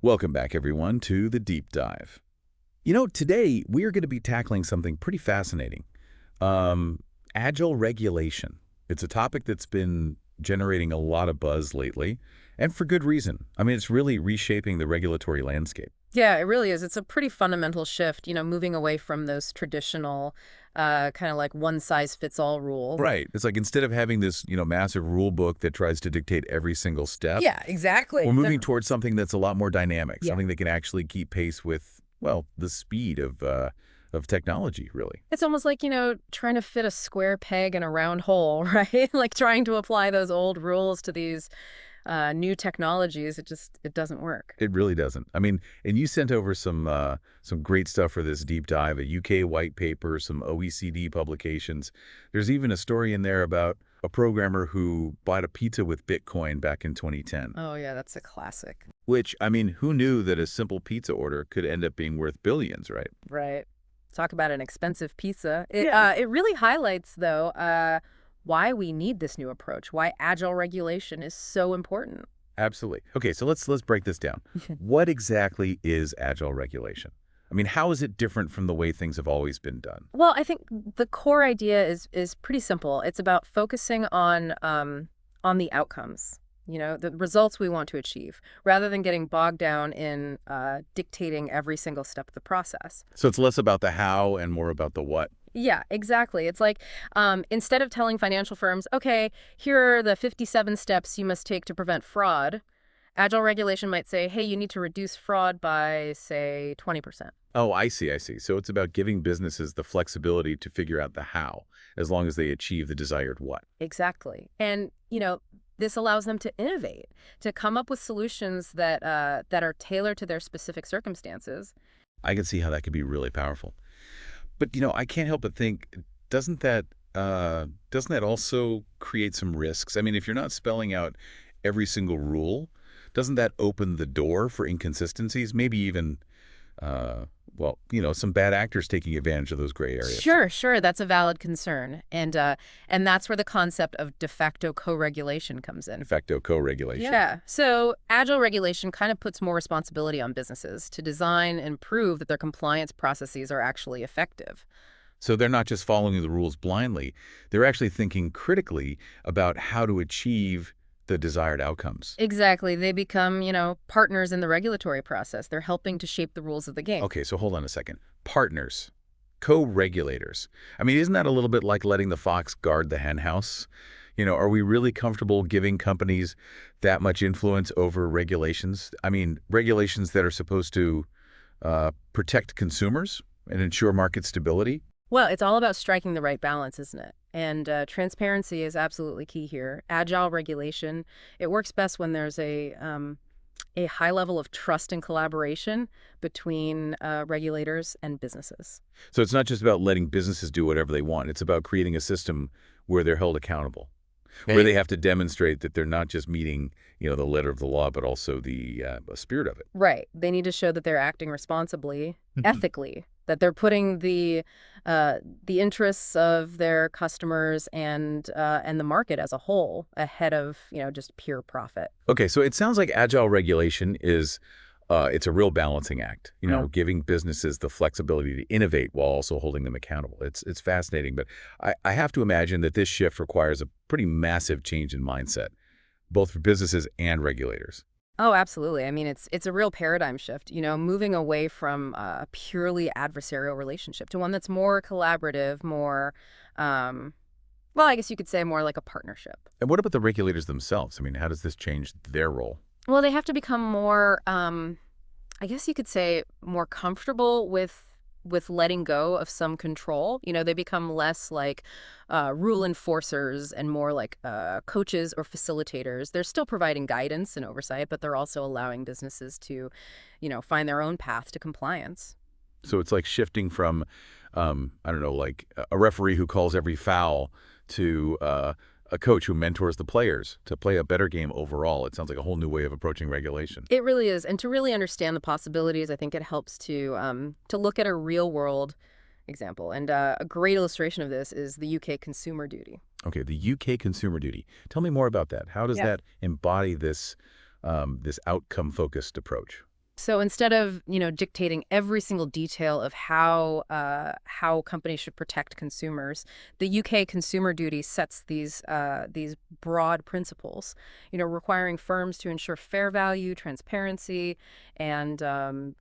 Welcome back, everyone, to the Deep Dive. Today we are going to be tackling something pretty fascinating. Um, Agile regulation. It's a topic that's been generating a lot of buzz lately, and for good reason. I mean, it's really reshaping the regulatory landscape. Yeah, it really is. It's a pretty fundamental shift, moving away from those traditional kind of like one-size-fits-all rules. Right. It's like instead of having this, massive rule book that tries to dictate every single step, Yeah, exactly. we're moving towards something that's a lot more dynamic, Yeah. something that can actually keep pace with, well, the speed of technology, really. It's almost like, trying to fit a square peg in a round hole, right? Like trying to apply those old rules to these new technologies. It doesn't work. It really doesn't. I mean, and you sent over some great stuff for this deep dive, a UK white paper, some OECD publications. There's even a story in there about a programmer who bought a pizza with Bitcoin back in 2010. Oh, yeah, that's a classic. Which, I mean, who knew that a simple pizza order could end up being worth billions, right? Right. Talk about an expensive pizza. It, Yeah. it really highlights, though, why we need this new approach, why agile regulation is so important. Absolutely. Okay, so let's break this down. What exactly is agile regulation? I mean, how is it different from the way things have always been done? Well, I think the core idea is pretty simple. It's about focusing on the outcomes, the results we want to achieve, rather than getting bogged down in dictating every single step of the process. So it's less about the how and more about the what. Yeah, exactly. It's like instead of telling financial firms, okay, here are the 57 steps you must take to prevent fraud, agile regulation might say, hey, you need to reduce fraud by, say, 20%. Oh, I see, I see. So it's about giving businesses the flexibility to figure out the how, as long as they achieve the desired what. Exactly. And, this allows them to innovate, to come up with solutions that are tailored to their specific circumstances. I can see how that could be really powerful. But, I can't help but think, doesn't that doesn't that also create some risks? I mean, if you're not spelling out every single rule, doesn't that open the door for inconsistencies, maybe even well, some bad actors taking advantage of those gray areas? Sure, sure, that's a valid concern. And that's where the concept of de facto co-regulation comes De in. facto co-regulation. Yeah. So agile regulation kind of puts more responsibility on businesses to design and prove that their compliance processes are actually effective. So they're not just following the rules blindly, they're actually thinking critically about how to achieve the desired outcomes. Exactly. They become, partners in the regulatory process. They're helping to shape the rules of the game. Okay, so hold on a second. Partners, co-regulators. I mean, isn't that a little bit like letting the fox guard the hen house? Are we really comfortable giving companies that much influence over regulations? I mean, regulations that are supposed to protect consumers and ensure market stability? Well, it's all about striking the right balance, isn't it? And transparency is absolutely key here. Agile regulation, it works best when there's a high level of trust and collaboration between regulators and businesses. So it's not just about letting businesses do whatever they want. It's about creating a system where they're held accountable, where they have to demonstrate that they're not just meeting, the letter of the law, but also the spirit of it. Right. They need to show that they're acting responsibly, ethically, that they're putting the interests of their customers and the market as a whole ahead of just pure profit. Okay, so it sounds like agile regulation is it's a real balancing act, Yeah. giving businesses the flexibility to innovate while also holding them accountable. It's fascinating, but I have to imagine that this shift requires a pretty massive change in mindset, both for businesses and regulators. Oh, absolutely. I mean, it's a real paradigm shift, moving away from a purely adversarial relationship to one that's more collaborative, more, well, I guess you could say more like a partnership. And what about the regulators themselves? I mean, how does this change their role? Well, they have to become more, I guess you could say, more comfortable with letting go of some control. They become less like rule enforcers and more like coaches or facilitators. They're still providing guidance and oversight, but they're also allowing businesses to, find their own path to compliance. So it's like shifting from, I don't know, like a referee who calls every foul to a coach who mentors the players to play a better game overall. It sounds like a whole new way of approaching regulation. It really is, and to really understand the possibilities, I think it helps to look at a real world example. And a great illustration of this is the UK consumer duty. Okay, the UK consumer duty. Tell me more about that. How does Yeah. that embody this this outcome-focused approach? So instead of, dictating every single detail of how companies should protect consumers, the UK Consumer Duty sets these broad principles, requiring firms to ensure fair value, transparency, and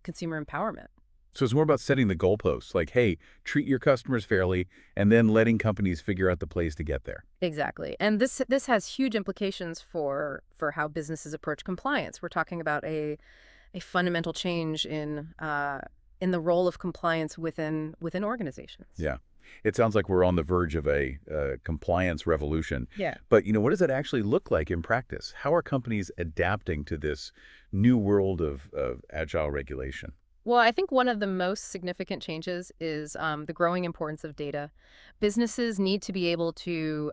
consumer empowerment. So it's more about setting the goalposts, like, hey, treat your customers fairly, and then letting companies figure out the plays to get there. Exactly. And this has huge implications for how businesses approach compliance. We're talking about a fundamental change in the role of compliance within organizations. Yeah. It sounds like we're on the verge of a compliance revolution. Yeah. But, what does that actually look like in practice? How are companies adapting to this new world of agile regulation? Well, I think one of the most significant changes is the growing importance of data. Businesses need to be able to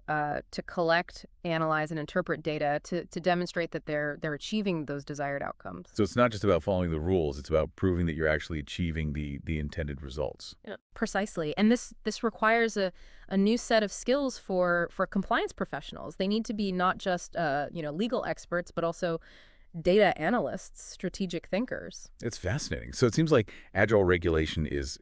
collect, analyze, and interpret data to demonstrate that they're achieving those desired outcomes. So it's not just about following the rules, it's about proving that you're actually achieving the intended results. Yeah. Precisely, and this requires a new set of skills for compliance professionals. They need to be not just legal experts, but also data analysts, strategic thinkers. It's fascinating. So it seems like agile regulation is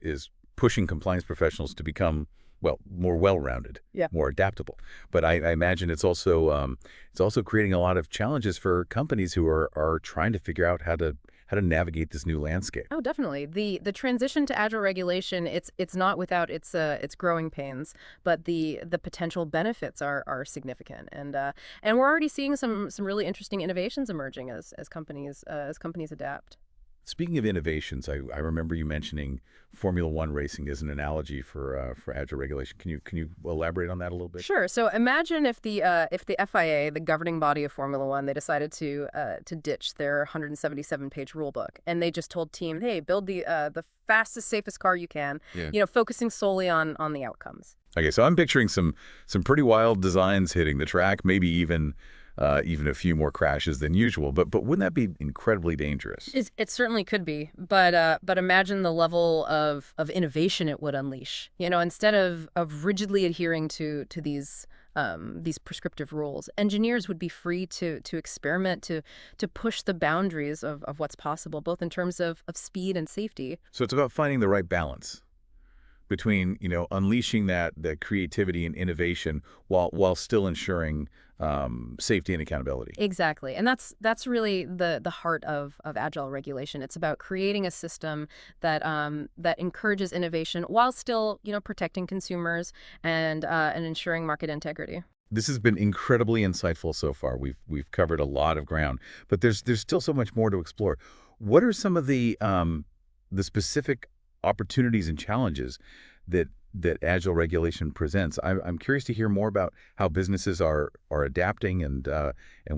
pushing compliance professionals to become, well, more well-rounded, Yeah. more adaptable. But I imagine it's also creating a lot of challenges for companies who are trying to figure out how to navigate this new landscape. Oh, definitely. The transition to agile regulation, it's not without its growing pains, but the potential benefits are significant, and we're already seeing some really interesting innovations emerging as companies adapt. Speaking of innovations, I remember you mentioning Formula One racing as an analogy for agile regulation. Can you elaborate on that a little bit? Sure. So imagine if the FIA, the governing body of Formula One, they decided to ditch their 177-page rule book, and they just told team, hey, build the fastest, safest car you can, Yeah. focusing solely on the outcomes. Okay, so I'm picturing some pretty wild designs hitting the track, maybe even a few more crashes than usual. But wouldn't that be incredibly dangerous? It certainly could be, but imagine the level of innovation it would unleash. Instead of rigidly adhering to these prescriptive rules, engineers would be free to experiment, to push the boundaries of what's possible, both in terms of speed and safety. So it's about finding the right balance between, unleashing the creativity and innovation while still ensuring safety and accountability. Exactly. And that's really the heart of agile regulation. It's about creating a system that encourages innovation while still, protecting consumers and ensuring market integrity. This has been incredibly insightful so far. We've covered a lot of ground, but there's still so much more to explore. What are some of the specific opportunities and challenges that agile regulation presents? I'm curious to hear more about how businesses are adapting and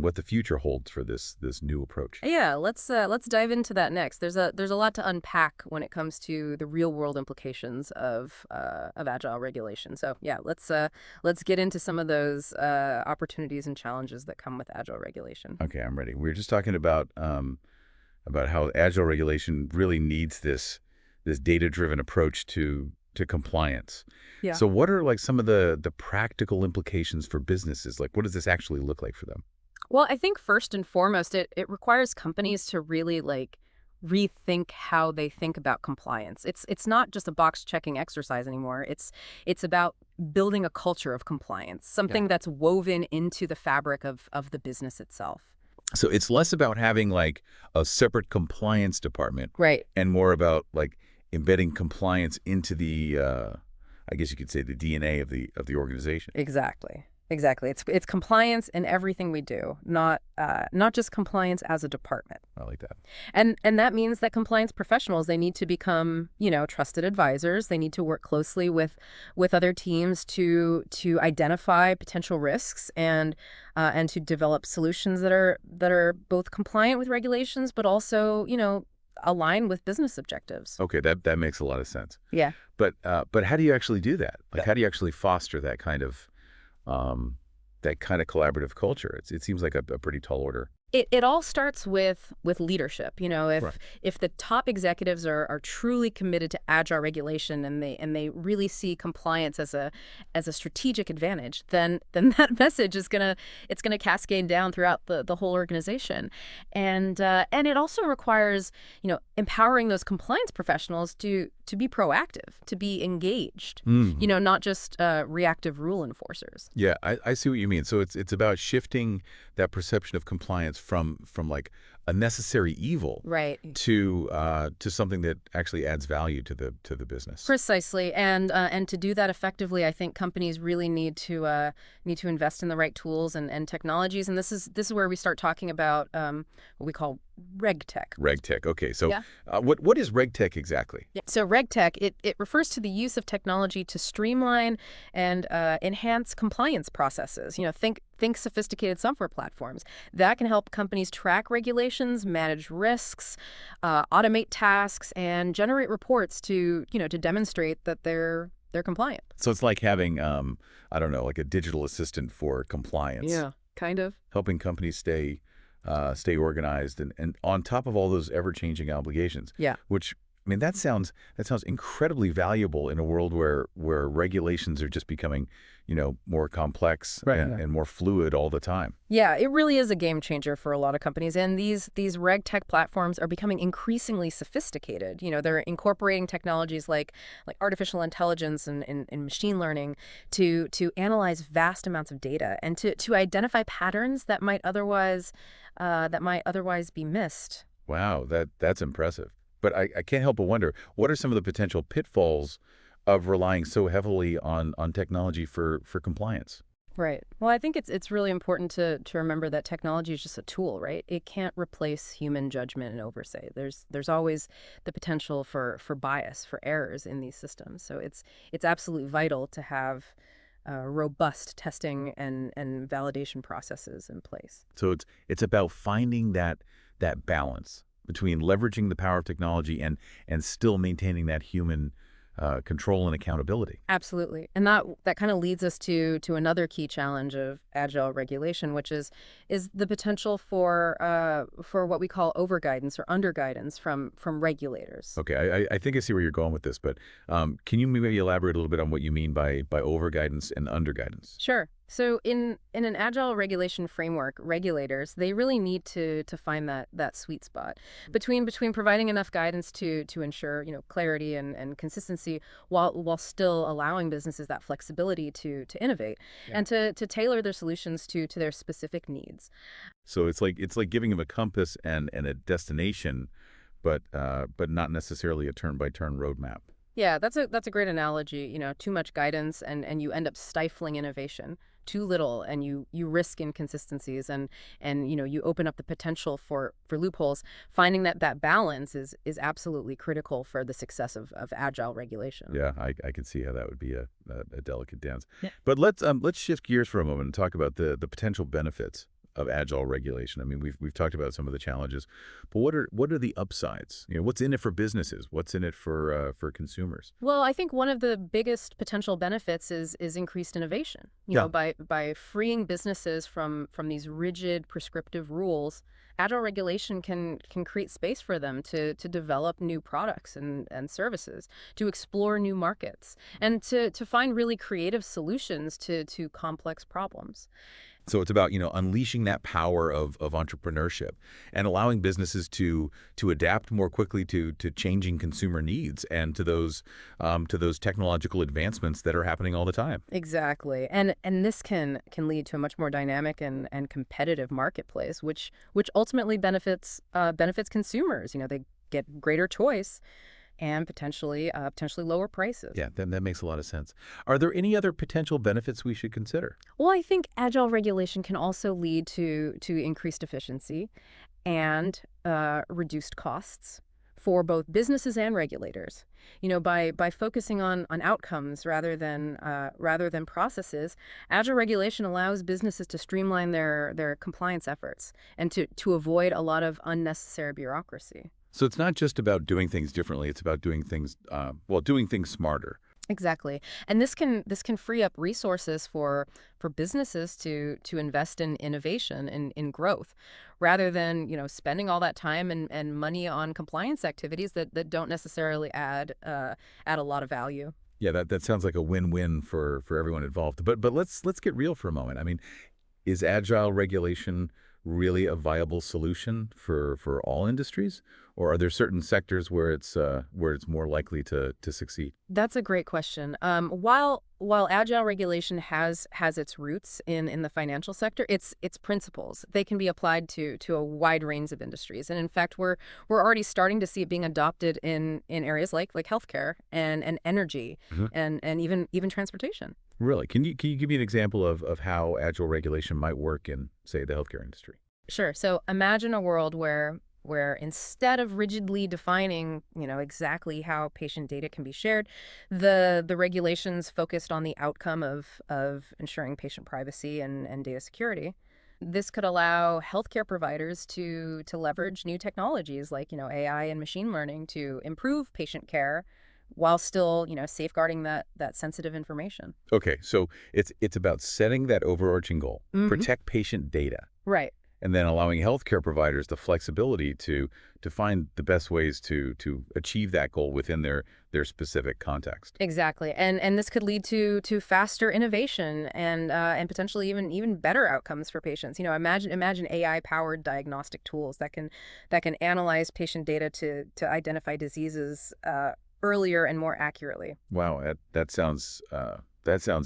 what the future holds for this new approach. Yeah, let's dive into that next. There's a lot to unpack when it comes to the real world implications of agile regulation. So yeah, let's get into some of those opportunities and challenges that come with agile regulation. Okay, I'm ready. We were just talking about how agile regulation really needs this data-driven approach to compliance. Yeah. So what are like some of the practical implications for businesses? Like, what does this actually look like for them? Well, I think first and foremost, it requires companies to really rethink how they think about compliance. It's not just a box checking exercise anymore. It's about building a culture of compliance, something that's woven into the fabric of the business itself. So it's less about having like a separate compliance department, Right. and more about like embedding compliance into I guess you could say the DNA of the organization. Exactly. Exactly. It's compliance in everything we do, not just compliance as a department. I like that. And that means that compliance professionals, they need to become, trusted advisors. They need to work closely with other teams to identify potential risks and to develop solutions that are both compliant with regulations, but also, align with business objectives. Okay, that makes a lot of sense. Yeah. But how do you actually do that? Like, how do you actually foster that kind of collaborative culture? It seems like a pretty tall order. It all starts with leadership. Right. If the top executives are truly committed to agile regulation and they really see compliance as a strategic advantage, then that message is gonna cascade down throughout the whole organization. And it also requires, empowering those compliance professionals to be proactive, to be engaged, Hmm. not just reactive rule enforcers. Yeah, I see what you mean. So it's about shifting that perception of compliance from like a necessary evil Right. to something that actually adds value to the business. Precisely, and to do that effectively, I think companies really need to invest in the right tools and technologies, and this is where we start talking about what we call RegTech. RegTech. Okay, so Yeah. what is RegTech exactly? Yeah. So RegTech, it refers to the use of technology to streamline and enhance compliance processes. Think sophisticated software platforms that can help companies track regulations, manage risks, automate tasks, and generate reports to demonstrate that they're compliant. So it's like having I don't know, like a digital assistant for compliance, Yeah, kind of. helping companies stay organized and on top of all those ever-changing obligations. Yeah. Which, I mean, that sounds incredibly valuable in a world where regulations are just becoming, more complex Right. and more fluid all the time. Yeah, it really is a game changer for a lot of companies. And these reg tech platforms are becoming increasingly sophisticated. They're incorporating technologies like artificial intelligence and machine learning to analyze vast amounts of data and to identify patterns that might otherwise be missed. Wow, that's impressive. But I can't help but wonder, what are some of the potential pitfalls of relying so heavily on technology for compliance? Right. Well, I think it's really important to remember that technology is just a tool, right? It can't replace human judgment and oversight. There's always the potential for bias, for errors in these systems. So it's absolutely vital to have robust testing and validation processes in place. So it's about finding that balance between leveraging the power of technology and still maintaining that human control and accountability. Absolutely. And that kind of leads us to another key challenge of agile regulation, which is the potential for what we call overguidance or underguidance from regulators. Okay, I think I see where you're going with this, but can you maybe elaborate a little bit on what you mean by overguidance and underguidance? Sure. So in an agile regulation framework, regulators, they really need to find that sweet spot between providing enough guidance to ensure, clarity and consistency while still allowing businesses that flexibility to innovate. Yeah. And to tailor their solutions to their specific needs. So it's like giving them a compass and a destination, but not necessarily a turn-by-turn roadmap. Yeah, that's a great analogy. Too much guidance and you end up stifling innovation. Too little and you risk inconsistencies and you open up the potential for loopholes. Finding that balance is absolutely critical for the success of agile regulation. Yeah, I can see how that would be a delicate dance. Yeah. But let's shift gears for a moment and talk about the potential benefits of agile regulation. I mean, we've talked about some of the challenges, but what are the upsides? What's in it for businesses? What's in it for consumers? Well, I think one of the biggest potential benefits is increased innovation. Yeah. By freeing businesses from these rigid prescriptive rules, agile regulation can create space for them to develop new products and services, to explore new markets, and to find really creative solutions to complex problems. So it's about, unleashing that power of entrepreneurship and allowing businesses to adapt more quickly to changing consumer needs and to those technological advancements that are happening all the time. Exactly. And this can lead to a much more dynamic and competitive marketplace, which ultimately benefits consumers. They get greater choice and potentially lower prices. Yeah, then that makes a lot of sense. Are there any other potential benefits we should consider? Well, I think agile regulation can also lead to increased efficiency and reduced costs for both businesses and regulators. By focusing on outcomes rather than processes, agile regulation allows businesses to streamline their compliance efforts and to avoid a lot of unnecessary bureaucracy. So it's not just about doing things differently, it's about doing things smarter. Exactly. And this can free up resources for businesses to invest in innovation and in growth rather than, spending all that time and money on compliance activities that don't necessarily add a lot of value. Yeah, that sounds like a win-win for everyone involved. But let's get real for a moment. I mean, is agile regulation really a viable solution for all industries, or are there certain sectors where it's more likely to succeed? That's a great question. While agile regulation has its roots in the financial sector, its principles they can be applied to a wide range of industries, and in fact, we're already starting to see it being adopted in areas like healthcare and energy Mhm. and even transportation. Really? Can you give me an example of how agile regulation might work in, say, the healthcare industry? Sure. So imagine a world where instead of rigidly defining, exactly how patient data can be shared, the regulations focused on the outcome of ensuring patient privacy and data security. This could allow healthcare providers to leverage new technologies like, AI and machine learning to improve patient care while still, safeguarding that sensitive information. Okay, so it's about setting that overarching goal, Hmm. protect patient data, Right. and then allowing healthcare providers the flexibility to find the best ways to achieve that goal within their specific context. Exactly, and this could lead to faster innovation and potentially even better outcomes for patients. Imagine AI powered diagnostic tools that can analyze patient data to identify diseases earlier and more accurately. Wow, that sounds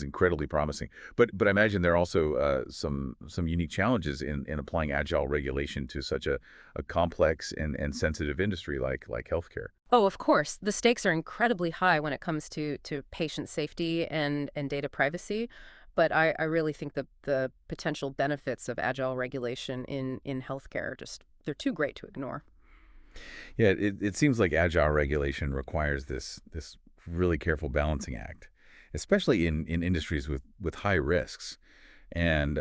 incredibly promising. But I imagine there are also some unique challenges in applying agile regulation to such a complex and sensitive industry like healthcare. Oh, of course, the stakes are incredibly high when it comes to patient safety and data privacy. But I really think the potential benefits of agile regulation in healthcare just they're too great to ignore. Yeah, it seems like agile regulation requires this really careful balancing act, especially in industries with high risks and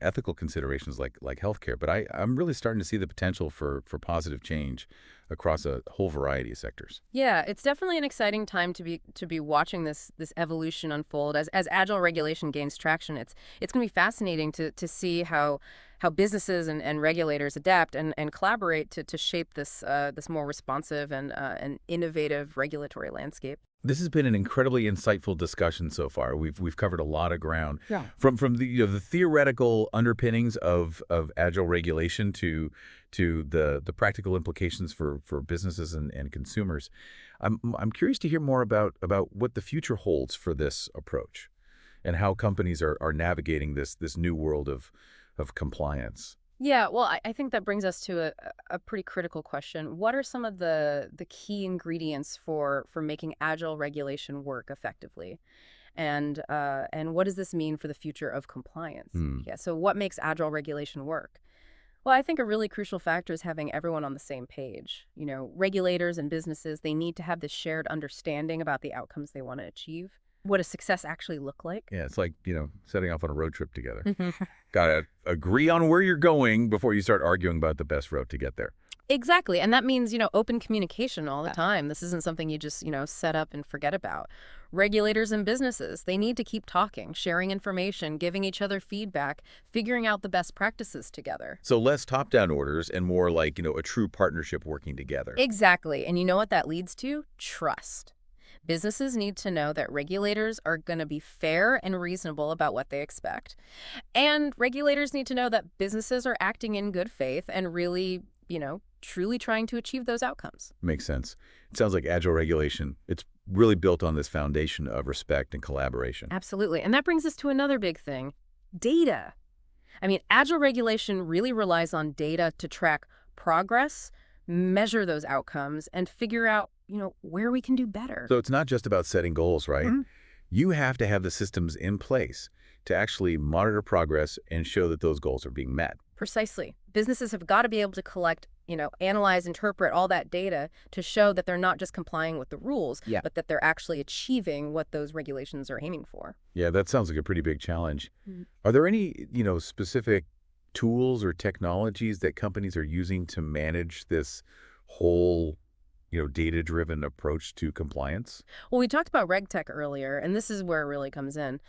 ethical considerations like healthcare. But I'm really starting to see the potential for positive change across a whole variety of sectors. Yeah, it's definitely an exciting time to be watching this evolution unfold as agile regulation gains traction. It's going to be fascinating to see how businesses and regulators adapt and collaborate to shape this more responsive and innovative regulatory landscape. This has been an incredibly insightful discussion so far. We've covered a lot of ground Yeah. from the the theoretical underpinnings of agile regulation to the practical implications for businesses and consumers. I'm curious to hear more about what the future holds for this approach and how companies are navigating this new world of compliance. Yeah, well, I think that brings us to a pretty critical question. What are some of the key ingredients for making agile regulation work effectively? And what does this mean for the future of compliance? Hmm. Yeah, so what makes agile regulation work? Well, I think a really crucial factor is having everyone on the same page. Regulators and businesses, they need to have this shared understanding about the outcomes they want to achieve. What does success actually look like? Yeah, it's like, setting off on a road trip together. Mhm. Gotta agree on where you're going before you start arguing about the best route to get there. Exactly. And that means, open communication all the time. This isn't something you just, set up and forget about. Regulators and businesses, they need to keep talking, sharing information, giving each other feedback, figuring out the best practices together. So less top-down orders and more like, a true partnership working together. Exactly. And you know what that leads to? Trust. Businesses need to know that regulators are going to be fair and reasonable about what they expect. And regulators need to know that businesses are acting in good faith and really, truly trying to achieve those outcomes. Makes sense. It sounds like agile regulation, it's really built on this foundation of respect and collaboration. Absolutely. And that brings us to another big thing, data. I mean, agile regulation really relies on data to track progress, measure those outcomes, and figure out, where we can do better. So it's not just about setting goals, right? Mhm. You have to have the systems in place to actually monitor progress and show that those goals are being met. Precisely. Businesses have got to be able to collect, analyze, interpret all that data to show that they're not just complying with the rules, Yeah. but that they're actually achieving what those regulations are aiming for. Yeah, that sounds like a pretty big challenge. Mm. Are there any, specific tools or technologies that companies are using to manage this whole, data-driven approach to compliance? Well, we talked about RegTech earlier, and this is where it really comes in.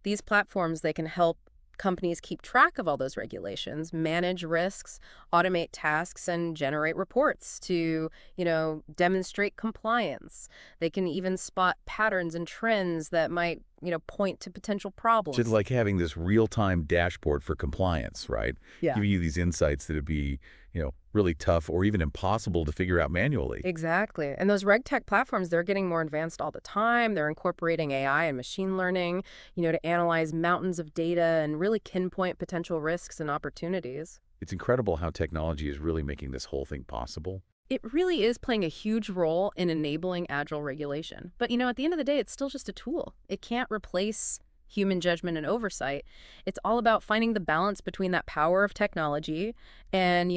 These platforms, they can help companies keep track of all those regulations, manage risks, automate tasks, and generate reports to, demonstrate compliance. They can even spot patterns and trends that might, point to potential Just problems. like having this real-time dashboard for compliance, right? Yeah. Giving you these insights that would be, really tough or even impossible to figure out manually. Exactly. And those RegTech platforms, they're getting more advanced all the time. They're incorporating AI and machine learning, to analyze mountains of data and really pinpoint potential risks and opportunities. It's incredible how technology is really making this whole thing possible. It really is playing a huge role in enabling agile regulation. But, at the end of the day, it's still just a tool. It can't replace human judgment and oversight. It's all about finding the balance between that power of technology and,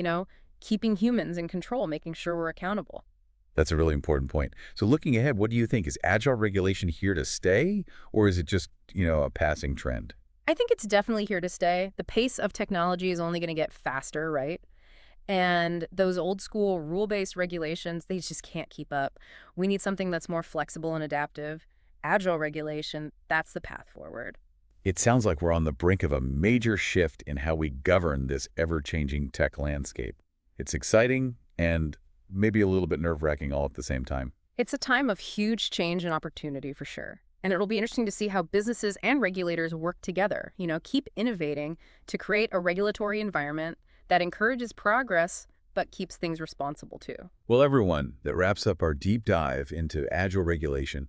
keeping humans in control, making sure we're accountable. That's a really important point. So looking ahead, what do you think? Is agile regulation here to stay, or is it just, a passing trend? I think it's definitely here to stay. The pace of technology is only going to get faster, right? And those old school rule-based regulations, they just can't keep up. We need something that's more flexible and adaptive. Agile regulation, that's the path forward. It sounds like we're on the brink of a major shift in how we govern this ever-changing tech landscape. It's exciting and maybe a little bit nerve-wracking all at the same time. It's a time of huge change and opportunity for sure. And it'll be interesting to see how businesses and regulators work together, keep innovating to create a regulatory environment that encourages progress but keeps things responsible too. Well, everyone, that wraps up our deep dive into agile regulation.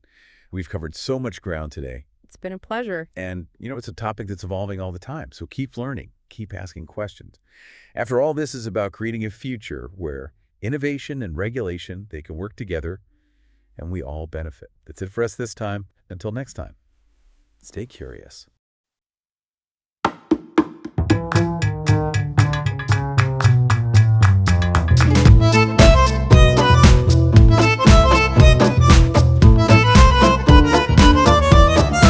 We've covered so much ground today. It's been a pleasure. And, it's a topic that's evolving all the time. So keep learning, keep asking questions. After all, this is about creating a future where innovation and regulation, they can work together and we all benefit. That's it for us this time. Until next time, stay curious.